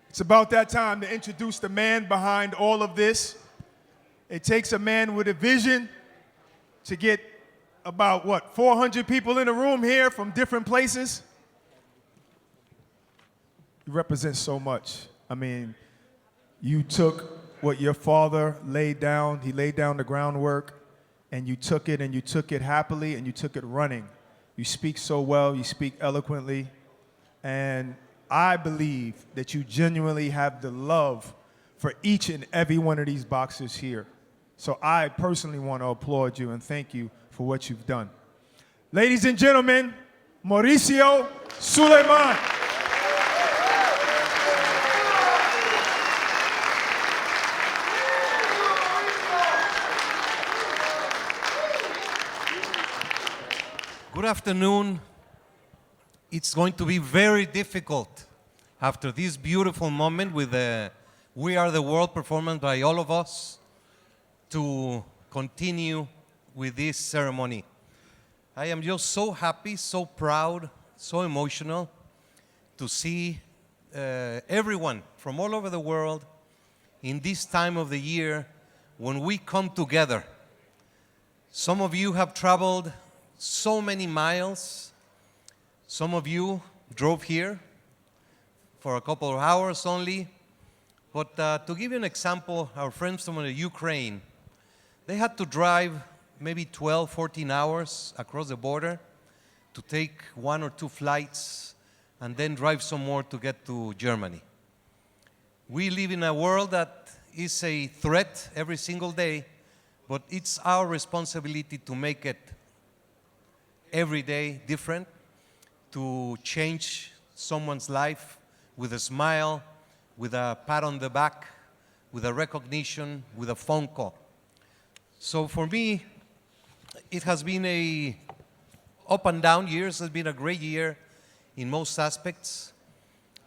It's about that time to introduce the man behind all of this. It takes a man with a vision to get about, 400 people in the room here from different places. You represent so much. I mean, you took what your father laid down, he laid down the groundwork, and you took it happily, and you took it running. You speak so well, you speak eloquently, and I believe that you genuinely have the love for each and every one of these boxers here. So I personally want to applaud you and thank you for what you've done. Ladies and gentlemen, Mauricio Sulaimán. Good afternoon. It's going to be very difficult after this beautiful moment with the We Are the World performance by all of us to continue with this ceremony. I am just so happy, so proud, so emotional to see everyone from all over the world in this time of the year when we come together. Some of you have traveled so many miles. Some of you drove here for a couple of hours only. But to give you an example, our friends from the Ukraine, they had to drive maybe 12, 14 hours across the border to take 1 or 2 flights and then drive some more to get to Germany. We live in a world that is a threat every single day, but it's our responsibility to make it every day different, to change someone's life with a smile, with a pat on the back, with a recognition, with a phone call. So for me, it has been a up and down years. It's been a great year in most aspects.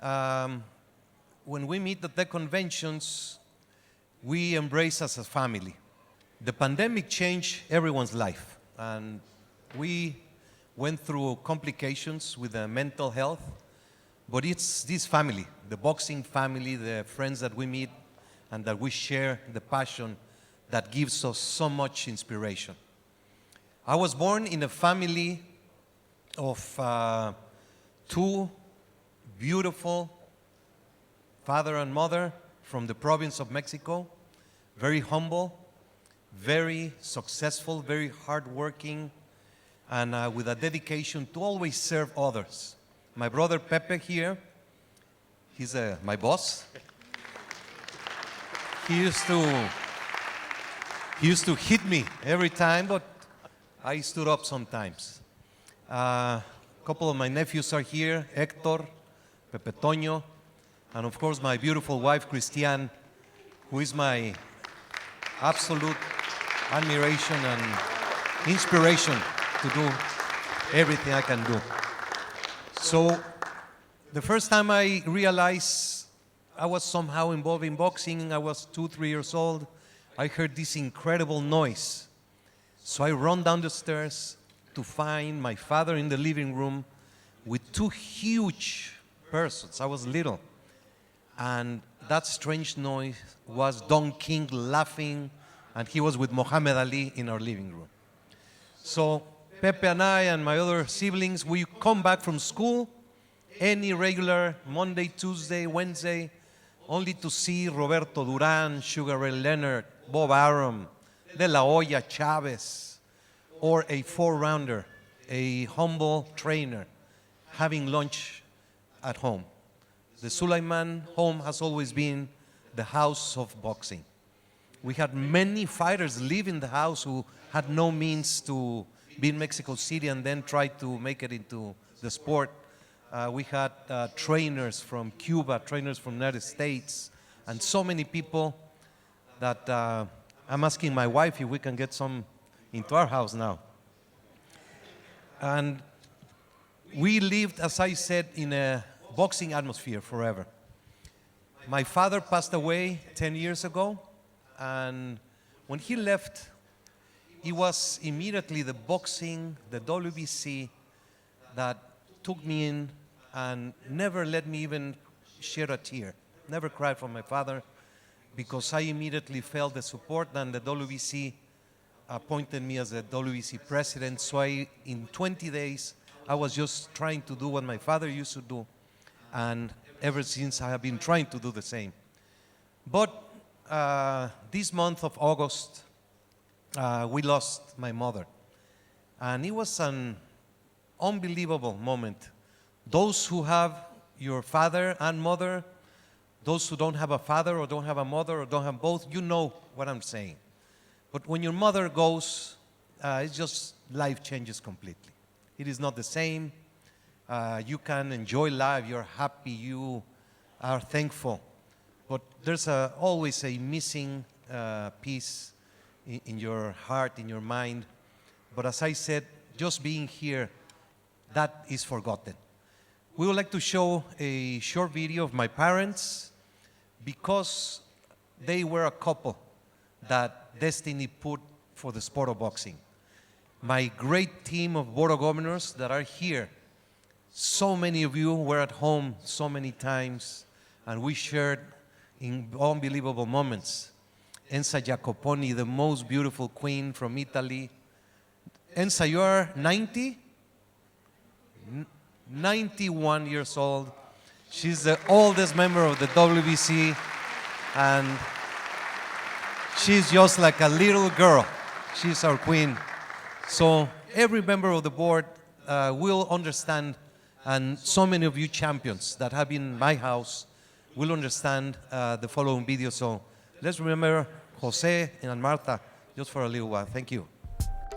When we meet at the conventions, we embrace as a family. The pandemic changed everyone's life, and we went through complications with the mental health, but it's this family, the boxing family, the friends that we meet and that we share the passion that gives us so much inspiration. I was born in a family of 2 beautiful father and mother from the province of Mexico, very humble, very successful, very hardworking, and with a dedication to always serve others. My brother Pepe here, he's my boss. He used to hit me every time, but I stood up sometimes. A couple of my nephews are here, Hector, Pepe Toño, and of course my beautiful wife, Christiane, who is my absolute admiration and inspiration to do everything I can do. So the first time I realized I was somehow involved in boxing, I was 2, 3 years old, I heard this incredible noise. So I run down the stairs to find my father in the living room with 2 huge persons. I was little. And that strange noise was Don King laughing, and he was with Muhammad Ali in our living room. So Pepe and I and my other siblings, we come back from school, any regular Monday, Tuesday, Wednesday, only to see Roberto Duran, Sugar Ray Leonard, Bob Arum, De La Hoya, Chavez, or a 4-rounder, a humble trainer, having lunch at home. The Sulaimán home has always been the house of boxing. We had many fighters live in the house who had no means to be in Mexico City and then try to make it into the sport. We had trainers from Cuba, trainers from the United States, and so many people that I'm asking my wife if we can get some into our house now. And we lived, as I said, in a boxing atmosphere forever. My father passed away 10 years ago, and when he left, it was immediately the boxing, the WBC, that took me in and never let me even shed a tear. never cried for my father because I immediately felt the support, and the WBC appointed me as the WBC president. So in 20 days, I was just trying to do what my father used to do. And ever since, I have been trying to do the same. But this month of August, we lost my mother. And it was an unbelievable moment. Those who have your father and mother, those who don't have a father or don't have a mother or don't have both, you know what I'm saying. But when your mother goes, it's just life changes completely. It is not the same. You can enjoy life, you're happy, you are thankful. But there's always a missing piece in your heart, in your mind. But as I said, just being here, that is forgotten. We would like to show a short video of my parents because they were a couple that destiny put for the sport of boxing. My great team of board of governors that are here, so many of you were at home so many times, and we shared in unbelievable moments. Enza Jacoponi, the most beautiful queen from Italy. Enza, you are 90? 91 years old. She's the oldest member of the WBC, and she's just like a little girl. She's our queen. So every member of the board will understand, and so many of you champions that have been in my house will understand the following video. So let's remember Jose and Marta just for a little while. Thank you.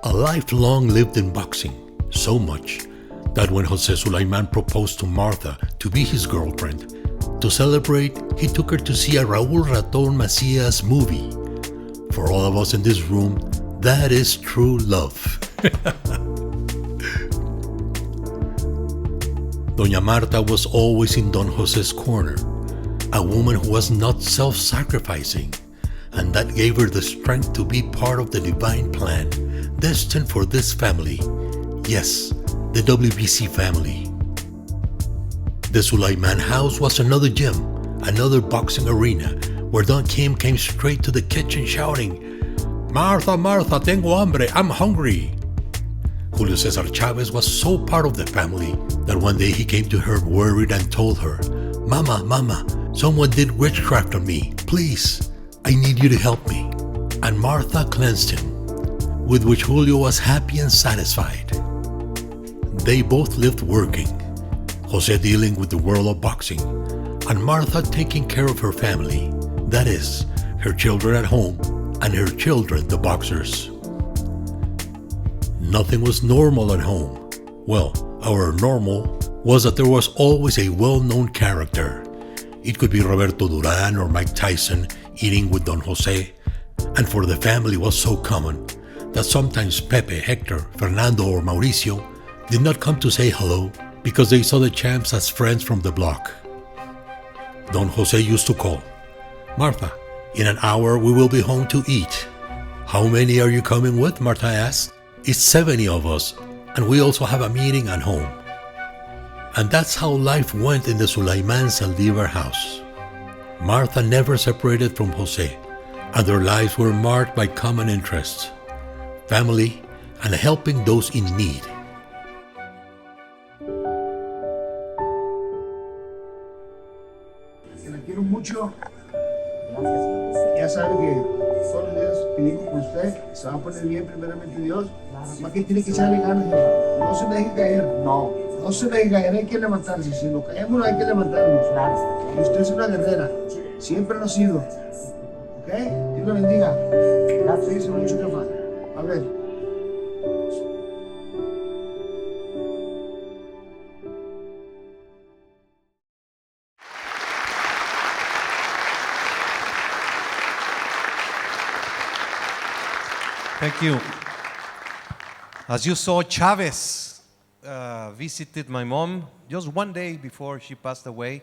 A lifelong lived in boxing, so much that when Jose Sulaimán proposed to Martha to be his girlfriend, to celebrate, he took her to see a Raúl Ratón Macías movie. For all of us in this room, that is true love. Doña Marta was always in Don Jose's corner, a woman who was not self-sacrificing, and that gave her the strength to be part of the divine plan destined for this family. Yes, the WBC family. The Sulaimán house was another gym, another boxing arena, where Don Kim came straight to the kitchen shouting, "Martha, Martha, tengo hambre, I'm hungry." Julio Cesar Chavez was so part of the family that one day he came to her worried and told her, "Mama, Mama, someone did witchcraft on me. Please, I need you to help me." And Martha cleansed him, with which Julio was happy and satisfied. They both lived working, Jose dealing with the world of boxing, and Martha taking care of her family, that is, her children at home and her children, the boxers. Nothing was normal at home. Well, our normal was that there was always a well-known character. It could be Roberto Duran or Mike Tyson eating with Don Jose, and for the family was so common that sometimes Pepe, Hector, Fernando, or Mauricio did not come to say hello because they saw the champs as friends from the block. Don Jose used to call, "Martha, in an hour we will be home to eat." "How many are you coming with?" Martha asked. "It's 70 of us, and we also have a meeting at home." And that's how life went in the Sulaimán Saldívar house. Martha never separated from Jose, and their lives were marked by common interests, family, and helping those in need. La quiero mucho. Ya sabe que todos los días venimos con usted, se va a poner bien primeramente Dios. Más que tiene que echarle ganas, no se deje caer. No se deje caer, hay que levantarse. Si nos caemos, hay que levantarnos. Y usted es una guerrera, siempre lo ha sido. ¿Ok? Dios la bendiga. Gracias, mucho que más. A ver. Thank you. As you saw, Chavez visited my mom just one day before she passed away.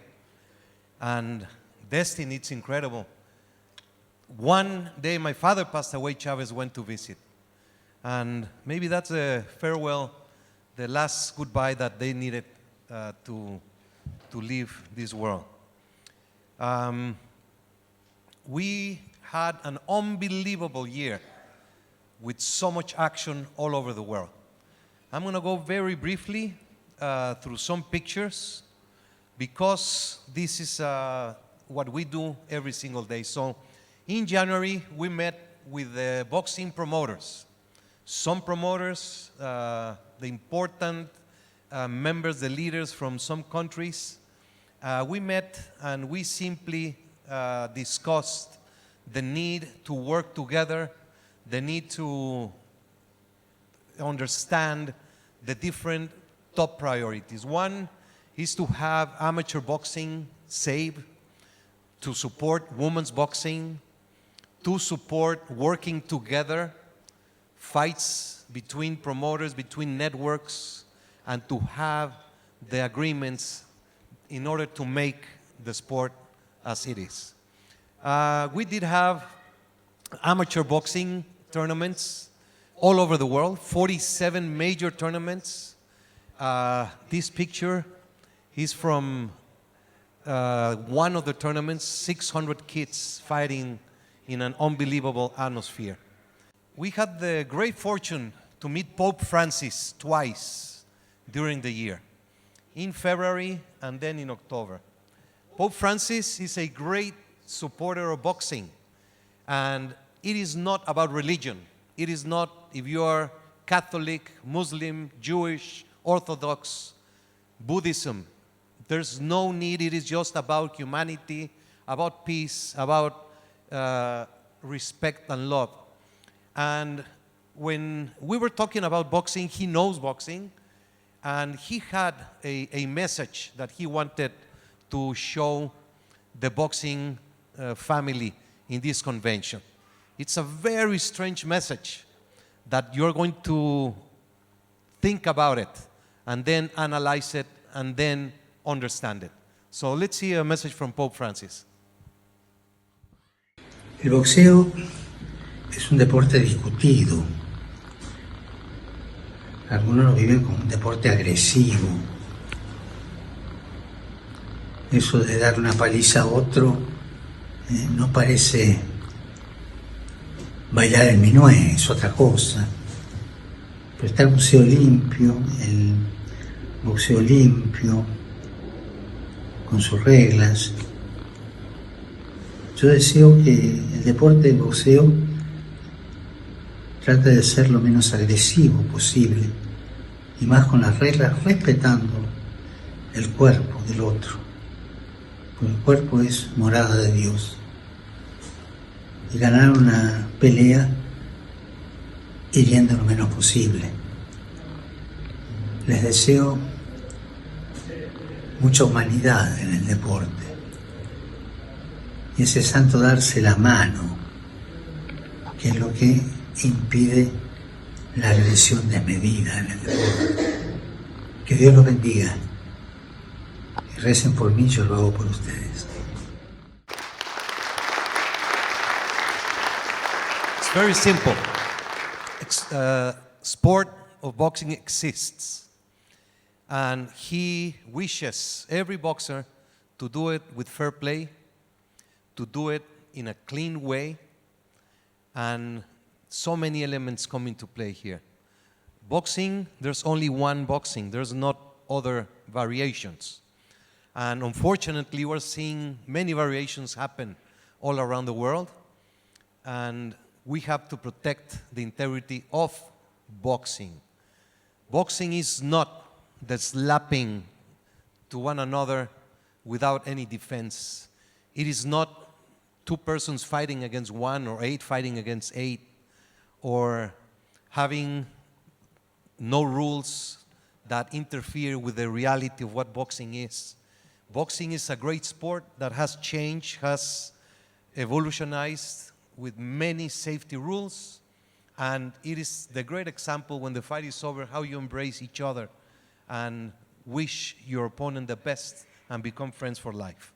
And destiny, it's incredible. One day my father passed away, Chavez went to visit. And maybe that's a farewell, the last goodbye that they needed to leave this world. We had an unbelievable year with so much action all over the world. I'm going to go very briefly through some pictures because this is what we do every single day. So in January, we met with the boxing promoters. Some promoters, the important members, the leaders from some countries, we met and we simply discussed the need to work together, the need to understand the different top priorities. One is to have amateur boxing safe, to support women's boxing, to support working together, fights between promoters, between networks, and to have the agreements in order to make the sport as it is. We did have amateur boxing tournaments all over the world, 47 major tournaments. This picture is from one of the tournaments, 600 kids fighting in an unbelievable atmosphere. We had the great fortune to meet Pope Francis twice during the year, in February and then in October. Pope Francis is a great supporter of boxing, and it is not about religion. It is not if you are Catholic, Muslim, Jewish, Orthodox, Buddhism. There's no need. It is just about humanity, about peace, about respect and love. And when we were talking about boxing, he knows boxing, and he had a message that he wanted to show the boxing family in this convention. It's a very strange message that you're going to think about it and then analyze it and then understand it. So let's see a message from Pope Francis. El boxeo es un deporte discutido. Algunos lo viven como un deporte agresivo. Eso de dar una paliza a otro no parece bailar el minué, es otra cosa. Pero está el boxeo limpio, con sus reglas. Yo deseo que el deporte del boxeo trate de ser lo menos agresivo posible y más con las reglas, respetando el cuerpo del otro, porque el cuerpo es morada de Dios. Y ganar una pelea hiriendo lo menos posible. Les deseo mucha humanidad en el deporte. Y ese santo darse la mano, que es lo que impide la agresión desmedida en el deporte. Que Dios los bendiga. Y recen por mí, yo lo hago por ustedes. It's very simple. Sport of boxing exists. And he wishes every boxer to do it with fair play, to do it in a clean way, and so many elements come into play here. Boxing, there's only one boxing. There's not other variations. And unfortunately, we're seeing many variations happen all around the world, and we have to protect the integrity of boxing. Boxing is not the slapping to one another without any defense. It is not two persons fighting against one or 8 fighting against 8 or having no rules that interfere with the reality of what boxing is. Boxing is a great sport that has changed, has evolutionized with many safety rules, and it is the great example when the fight is over how you embrace each other and wish your opponent the best and become friends for life.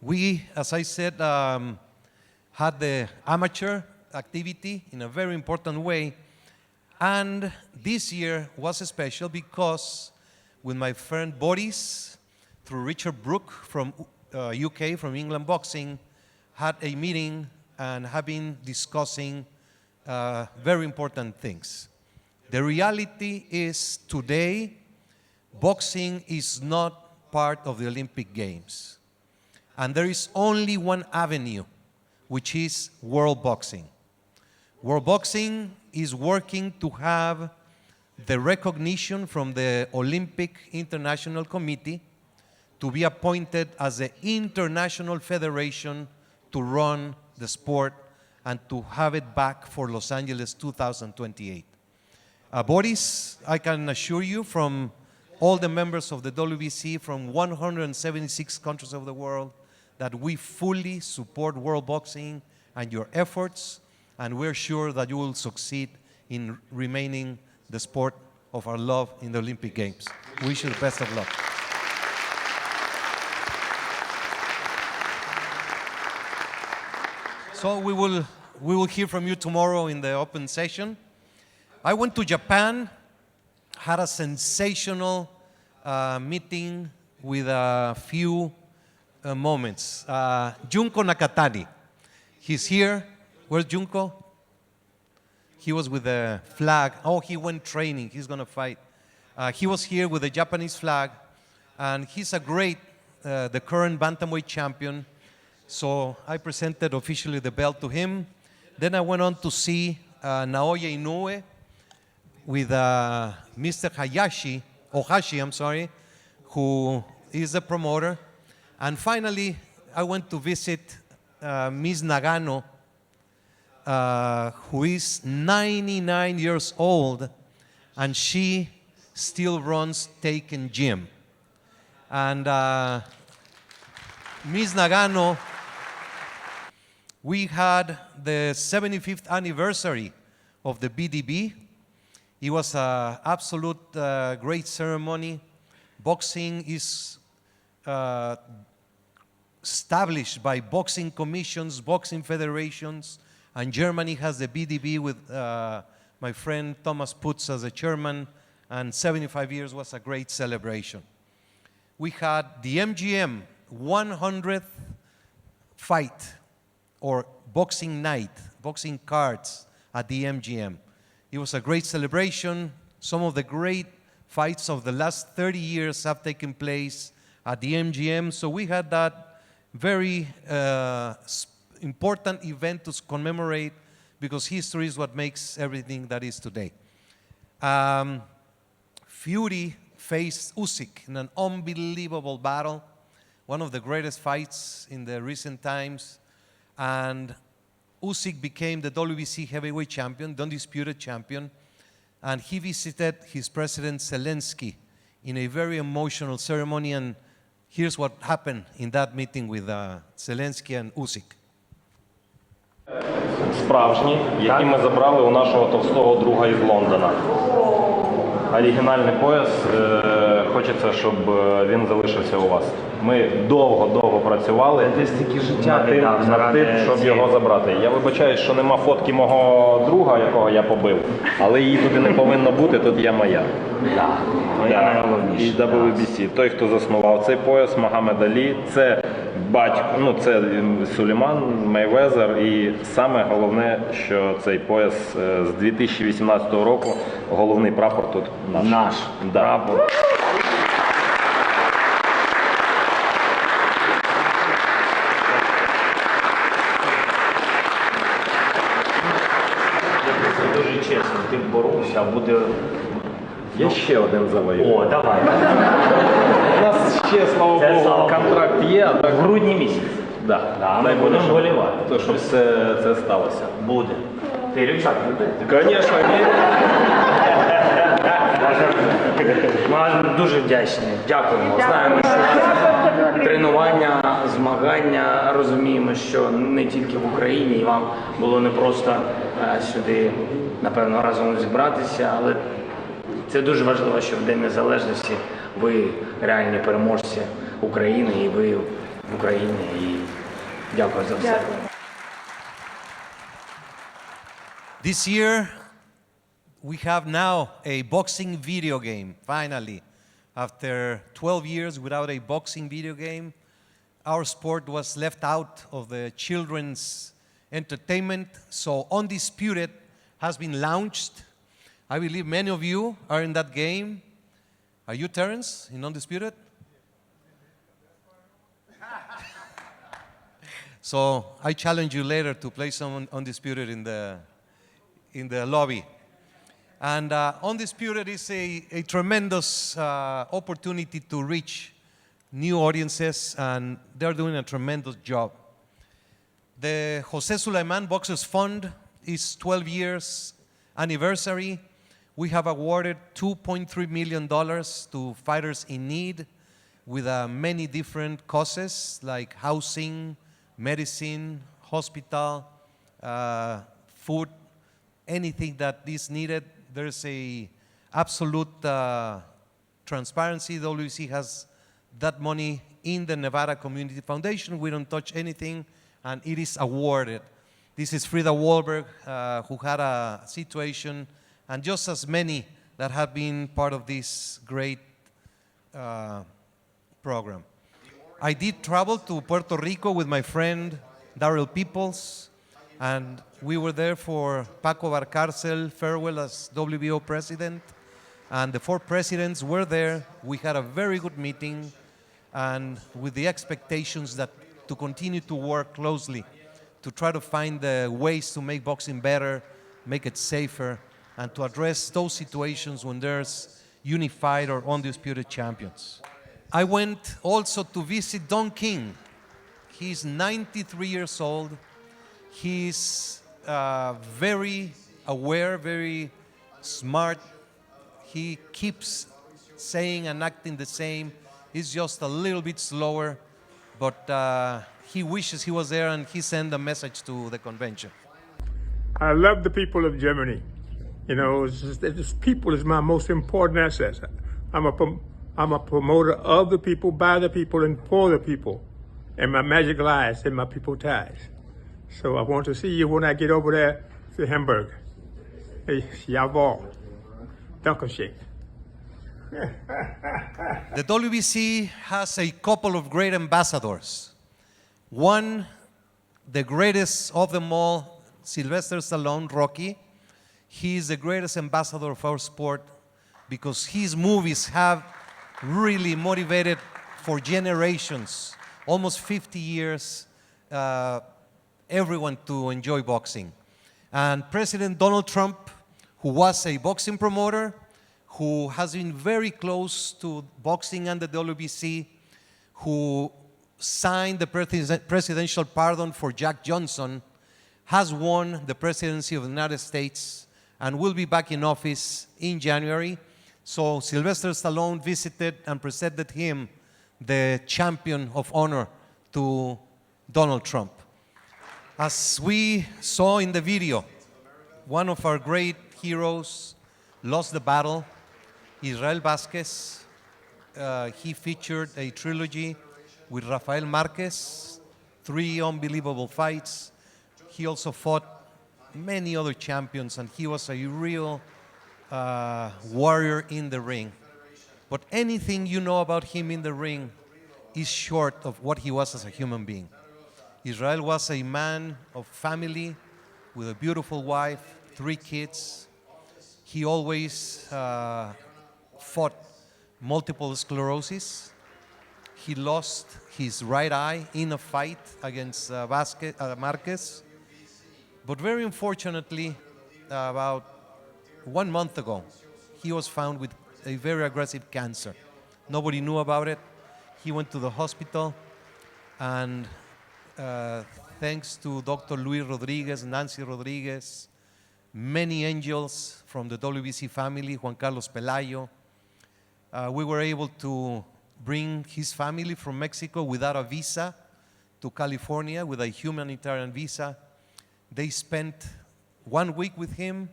We, as I said, had the amateur activity in a very important way, and this year was special because with my friend Boris, through Richard Brook from UK, from England Boxing, had a meeting and have been discussing very important things. The reality is today, boxing is not part of the Olympic Games. And there is only one avenue, which is world boxing. World boxing is working to have the recognition from the Olympic International Committee to be appointed as the international federation to run the sport and to have it back for Los Angeles 2028. Boris, I can assure you from all the members of the WBC from 176 countries of the world that we fully support world boxing and your efforts, and we're sure that you will succeed in remaining the sport of our love in the Olympic Games. Wish you the best of luck. So we will hear from you tomorrow in the open session. I went to Japan, had a sensational meeting with a few moments. Junko Nakatani, he's here. Where's Junko? He was with the flag. Oh, he went training. He's going to fight. He was here with the Japanese flag, and he's a great, the current bantamweight champion. So I presented officially the belt to him. Then I went on to see Naoya Inoue with Mr. Ohashi, who is the promoter. And finally, I went to visit Ms. Nagano, who is 99 years old, and she still runs Taken Gym. And Ms. Nagano, we had the 75th anniversary of the BDB. It was an absolute great ceremony. Boxing is established by boxing commissions, boxing federations, and Germany has the BDB with my friend Thomas Putz as the chairman, and 75 years was a great celebration. We had the MGM 100th fight, or boxing night, boxing cards at the MGM. It was a great celebration. Some of the great fights of the last 30 years have taken place at the MGM. So we had that very important event to commemorate, because history is what makes everything that is today. Fury faced Usyk in an unbelievable battle, one of the greatest fights in the recent times. And Usyk became the WBC heavyweight champion, the undisputed champion, and he visited his president Zelensky in a very emotional ceremony, and here's what happened in that meeting with Zelensky and Usyk. Справжні, які ми забрали у нашого товстого друга із Лондона. Оригінальний пояс, хочеться, щоб він залишився у вас. Ми довго працювали над тим, щоб його забрати. Я вибачаюсь, що нема фотки мого друга, якого я побив, але її туди не повинно бути, тут є моя. І WBC. Той, хто заснував цей пояс, Магомед Алі, це батько, це Сулейман, Мейвезер, і саме головне, що цей пояс з 2018 року, головний прапор тут наш. Наш прапор. Дуже чесно, ти боровся, а буде... Я ще один завоюю. О, давай. У нас ще, слава Богу, контракт є. В грудні місяці. Так, ми будемо вболівати. То, щоб все це сталося. Буде. Ти рюкзак любиш? Звісно, ні. Ми вам дуже вдячні. Дякуємо. Знаємо, що у вас тренування, змагання. Розуміємо, що не тільки в Україні, і вам було не просто сюди, напевно, разом зібратися, але це дуже важливо, що в День Незалежності ви реальні переможці України, і ви в Україні. І дякую за все. This year, we have now a boxing video game, finally. After 12 years without a boxing video game, our sport was left out of the children's entertainment. So Undisputed has been launched. I believe many of you are in that game. Are you, Terrence, in Undisputed? So I challenge you later to play some Undisputed in the lobby. And Undisputed is a tremendous opportunity to reach new audiences, and they're doing a tremendous job. The José Sulaimán Boxers Fund is 12 years anniversary. We have awarded $2.3 million to fighters in need with many different causes like housing, medicine, hospital, food, anything that is needed. There's a absolute transparency. The WBC has that money in the Nevada Community Foundation. We don't touch anything, and it is awarded. This is Frida Wahlberg, who had a situation, and just as many that have been part of this great program. I did travel to Puerto Rico with my friend Darrell Peoples, and we were there for Paco Barcárcel farewell as WBO president, and the 4 presidents were there. We had a very good meeting, and with the expectations that to continue to work closely to try to find the ways to make boxing better, make it safer, and to address those situations when there's unified or undisputed champions. I went also to visit Don King. He's 93 years old. He's very aware, very smart. He keeps saying and acting the same. He's just a little bit slower, but he wishes he was there, and he sent a message to the convention. I love the people of Germany. You know, this people is my most important asset. I'm a promoter of the people, by the people, and for the people. And my magic lies in my people ties. So I want to see you when I get over there to Hamburg. Hey, jawohl. Dankeschön. The WBC has a couple of great ambassadors. One, the greatest of them all, Sylvester Stallone, Rocky. He is the greatest ambassador of our sport because his movies have really motivated for generations, almost 50 years, everyone to enjoy boxing. And President Donald Trump, who was a boxing promoter, who has been very close to boxing and the WBC, who signed the presidential pardon for Jack Johnson, has won the presidency of the United States and will be back in office in January. So Sylvester Stallone visited and presented him the champion of honor to Donald Trump. As we saw in the video, one of our great heroes lost the battle, Israel Vázquez. He featured a trilogy with Rafael Marquez, 3 unbelievable fights. He also fought many other champions, and he was a real warrior in the ring. But anything you know about him in the ring is short of what he was as a human being. Israel was a man of family with a beautiful wife, 3 kids. He always fought multiple sclerosis. He lost his right eye in a fight against Marquez. But very unfortunately, about 1 month ago, he was found with a very aggressive cancer. Nobody knew about it. He went to the hospital, and thanks to Dr. Luis Rodriguez, Nancy Rodriguez, many angels from the WBC family, Juan Carlos Pelayo, we were able to bring his family from Mexico without a visa to California with a humanitarian visa. They spent 1 week with him.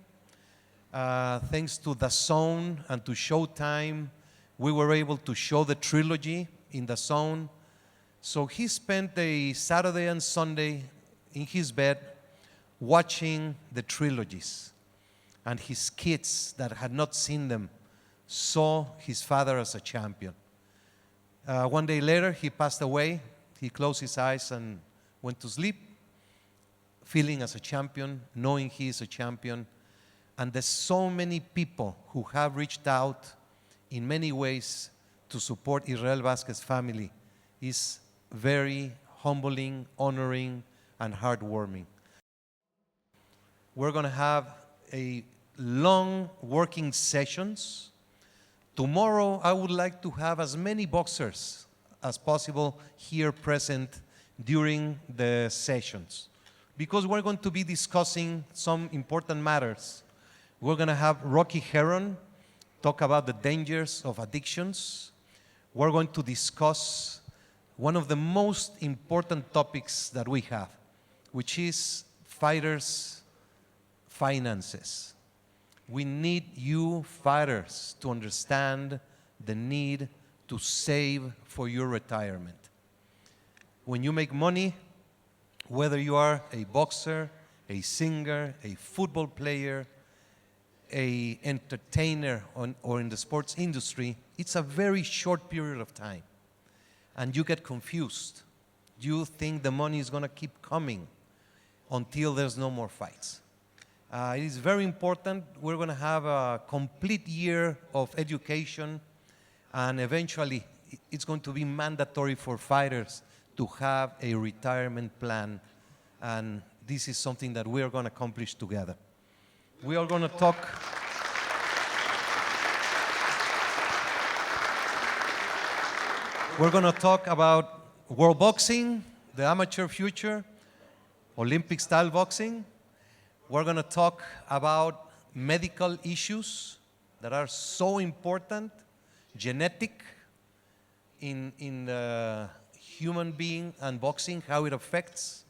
Thanks to DAZN and to Showtime, we were able to show the trilogy in DAZN. So he spent a Saturday and Sunday in his bed watching the trilogies. And his kids that had not seen them saw his father as a champion. 1 day later, he passed away. he closed his eyes and went to sleep, feeling as a champion, knowing he is a champion. And there's so many people who have reached out in many ways to support Israel Vázquez's family. It's very humbling, honoring, and heartwarming. We're going to have a long working sessions. Tomorrow, I would like to have as many boxers as possible here present during the sessions, because we're going to be discussing some important matters. We're going to have Rocky Heron talk about the dangers of addictions. We're going to discuss one of the most important topics that we have, which is fighters' finances. We need you fighters to understand the need to save for your retirement. When you make money, whether you are a boxer, a singer, a football player, an entertainer, or in the sports industry, it's a very short period of time. And you get confused. You think the money is going to keep coming until there's no more fights. It is very important. We're going to have a complete year of education, and eventually it's going to be mandatory for fighters to have a retirement plan. And this is something that we are going to accomplish together. We are going to talk. We're going to talk about world boxing, the amateur future, Olympic-style boxing. We're going to talk about medical issues that are so important, genetic in the human being and boxing, how it affects,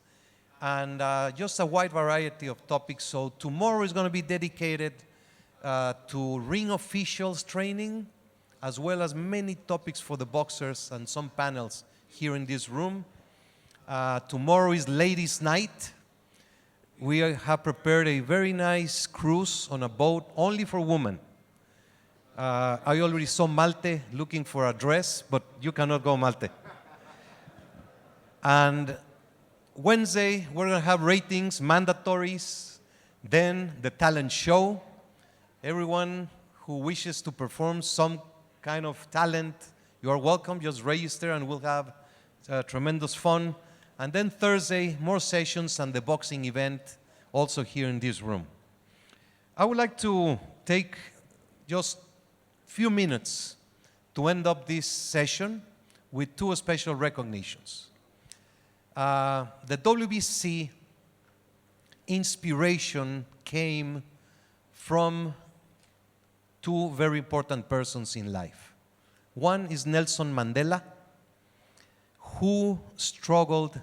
and just a wide variety of topics. So tomorrow is going to be dedicated to ring officials training, as well as many topics for the boxers and some panels here in this room. Tomorrow is ladies' night. We have prepared a very nice cruise on a boat only for women. I already saw Malte looking for a dress, but you cannot go, Malte. And Wednesday, we're going to have ratings, mandatories, then the talent show. Everyone who wishes to perform some kind of talent, you are welcome. Just register and we'll have tremendous fun. And then Thursday, more sessions and the boxing event also here in this room. I would like to take just a few minutes to end up this session with two special recognitions. The WBC inspiration came from two very important persons in life. One is Nelson Mandela, who struggled,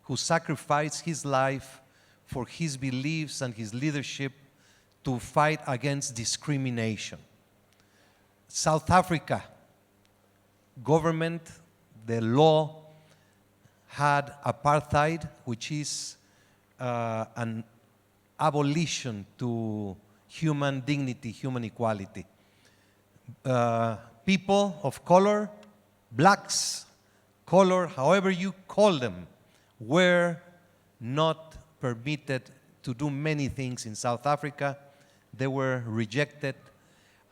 who sacrificed his life for his beliefs and his leadership to fight against discrimination. South Africa government, the law had apartheid, which is an abolition to human dignity, human equality. People of color, blacks, color, however you call them, were not permitted to do many things in South Africa. They were rejected,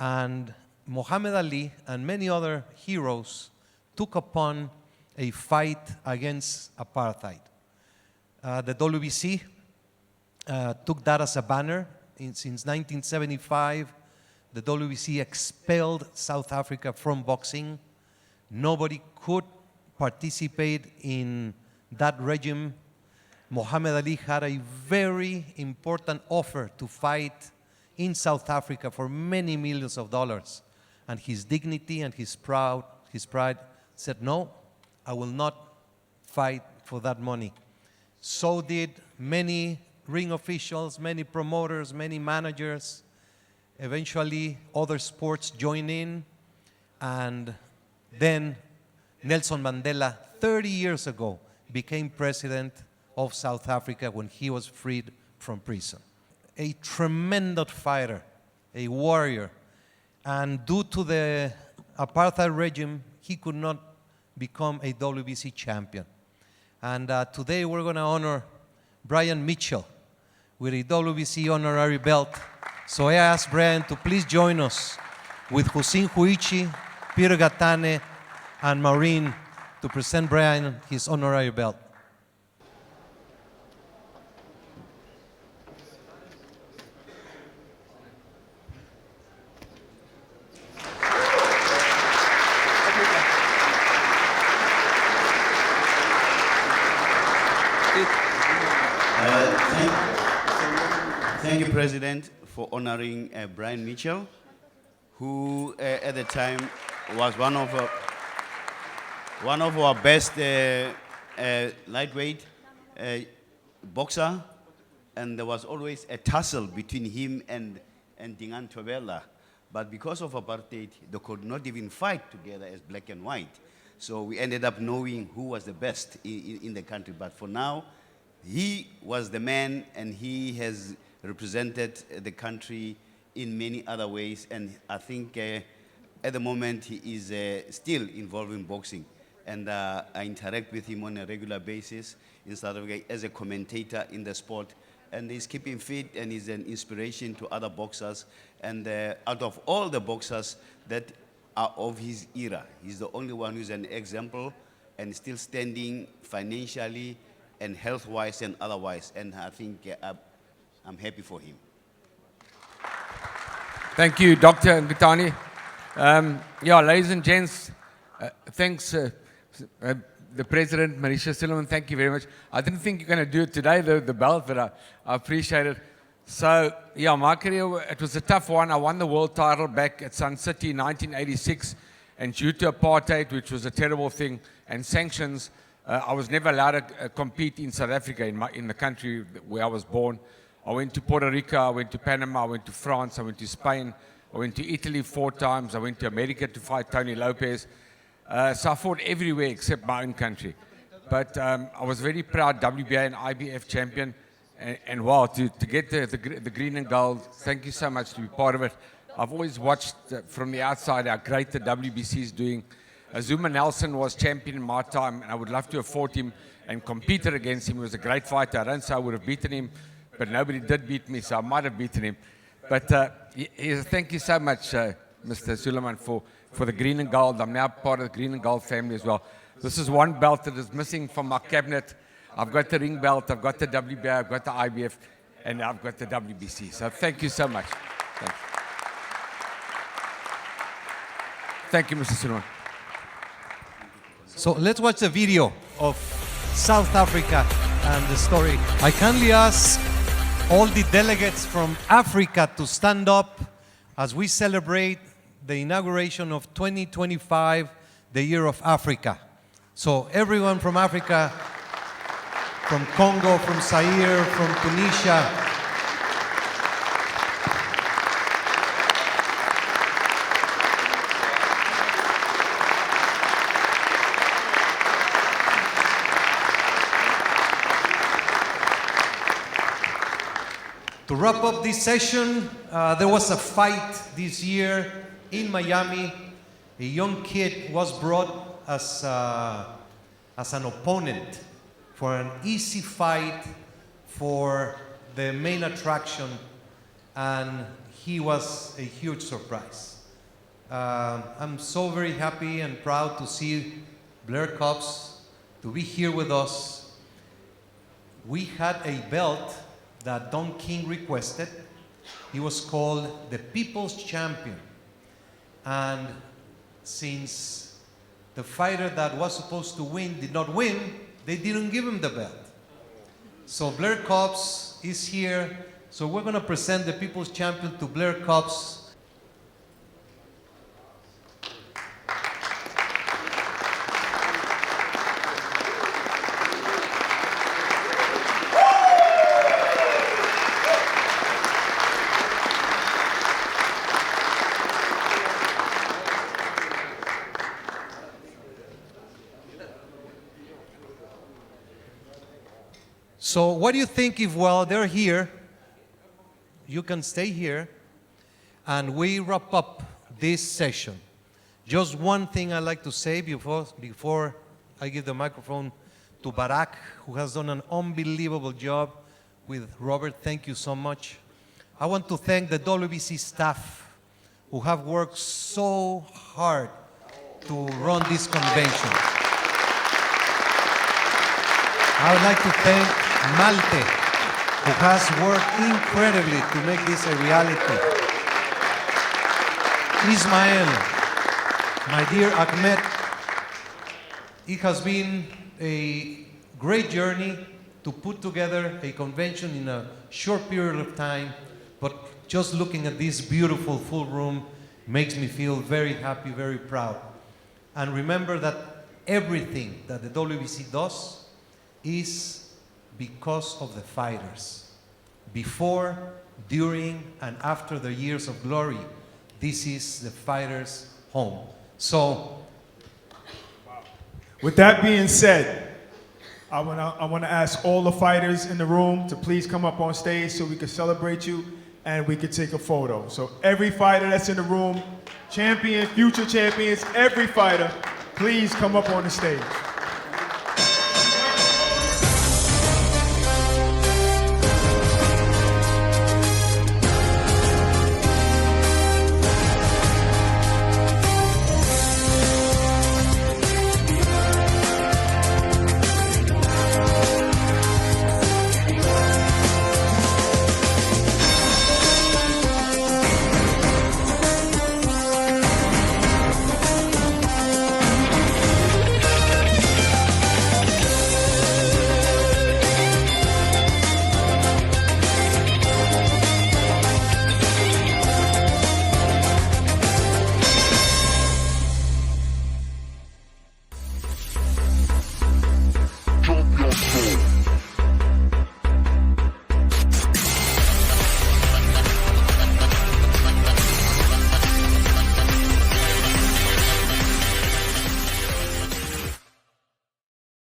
and Muhammad Ali and many other heroes took upon a fight against apartheid. The WBC took that as a banner. Since 1975, the WBC expelled South Africa from boxing. Nobody could participate in that regime. Muhammad Ali had a very important offer to fight in South Africa for many millions of dollars. And his dignity and his pride said, no, I will not fight for that money. So did many ring officials, many promoters, many managers. Eventually, other sports joined in. And then Nelson Mandela, 30 years ago, became president of South Africa when he was freed from prison. A tremendous fighter, a warrior. And due to the apartheid regime, he could not become a WBC champion. And today we're going to honor Brian Mitchell with a WBC honorary belt. So I asked Brian to please join us with Hussein Huichi, Peter Gatane, and Maureen to present Brian his honorary belt. Thank you, President, for honoring Brian Mitchell, who at the time was one of our best lightweight boxer, and there was always a tussle between him and Dingan Tobela. But because of apartheid, they could not even fight together as black and white. So we ended up knowing who was the best in the country. But for now, he was the man, and he has represented the country in many other ways. And I think at the moment he is still involved in boxing. And I interact with him on a regular basis in South Africa as a commentator in the sport. And he's keeping fit, and he's an inspiration to other boxers. And out of all the boxers that are of his era, he's the only one who's an example and still standing financially and health-wise and otherwise. And I think I'm happy for him. Thank you, Dr. Ngutani. Yeah, ladies and gents, thanks, the President, Mauricio Sulaimán, thank you very much. I didn't think you're going to do it today, the belt, but I appreciate it. So, yeah, my career, it was a tough one. I won the world title back at Sun City in 1986, and due to apartheid, which was a terrible thing, and sanctions, I was never allowed to compete in South Africa, in the country where I was born. I went to Puerto Rico, I went to Panama, I went to France, I went to Spain, I went to Italy 4 times, I went to America to fight Tony Lopez. So I fought everywhere except my own country. But I was very proud WBA and IBF champion. And wow, to get the green and gold, thank you so much to be part of it. I've always watched from the outside how great the WBC is doing. Zuma Nelson was champion in my time, and I would love to have fought him and competed against him. He was a great fighter. I don't say I would have beaten him, but nobody did beat me, so I might have beaten him. But thank you so much, Mr. Sulaimán, for the green and gold. I'm now part of the green and gold family as well. This is one belt that is missing from my cabinet. I've got the ring belt, I've got the WBA, I've got the IBF, and I've got the WBC. So thank you so much. Thank you, Mr. Sulaimán. So let's watch the video of South Africa and the story. I kindly ask all the delegates from Africa to stand up as we celebrate the inauguration of 2025, the Year of Africa. So everyone from Africa, from Congo, from Zaire, from Tunisia. To wrap up this session, there was a fight this year in Miami. A young kid was brought as an opponent for an easy fight for the main attraction, and he was a huge surprise. I'm so very happy and proud to see Blair Cobbs to be here with us. We had a belt that Don King requested. He was called the People's Champion. And since the fighter that was supposed to win did not win, they didn't give him the belt. So Blair Cobbs is here. So we're going to present the People's Champion to Blair Cobbs. So what do you think if while they're here, you can stay here and we wrap up this session? Just one thing I'd like to say before I give the microphone to Barack, who has done an unbelievable job with Robert. Thank you so much. I want to thank the WBC staff who have worked so hard to run this convention. I would like to thank Malte, who has worked incredibly to make this a reality. Ismael, my dear Ahmed, it has been a great journey to put together a convention in a short period of time, but just looking at this beautiful full room makes me feel very happy, very proud. And remember that everything that the WBC does is because of the fighters. Before, during, and after the years of glory, this is the fighters' home. So, with that being said, I want to ask all the fighters in the room to please come up on stage so we can celebrate you and we can take a photo. So every fighter that's in the room, champion, future champions, every fighter, please come up on the stage.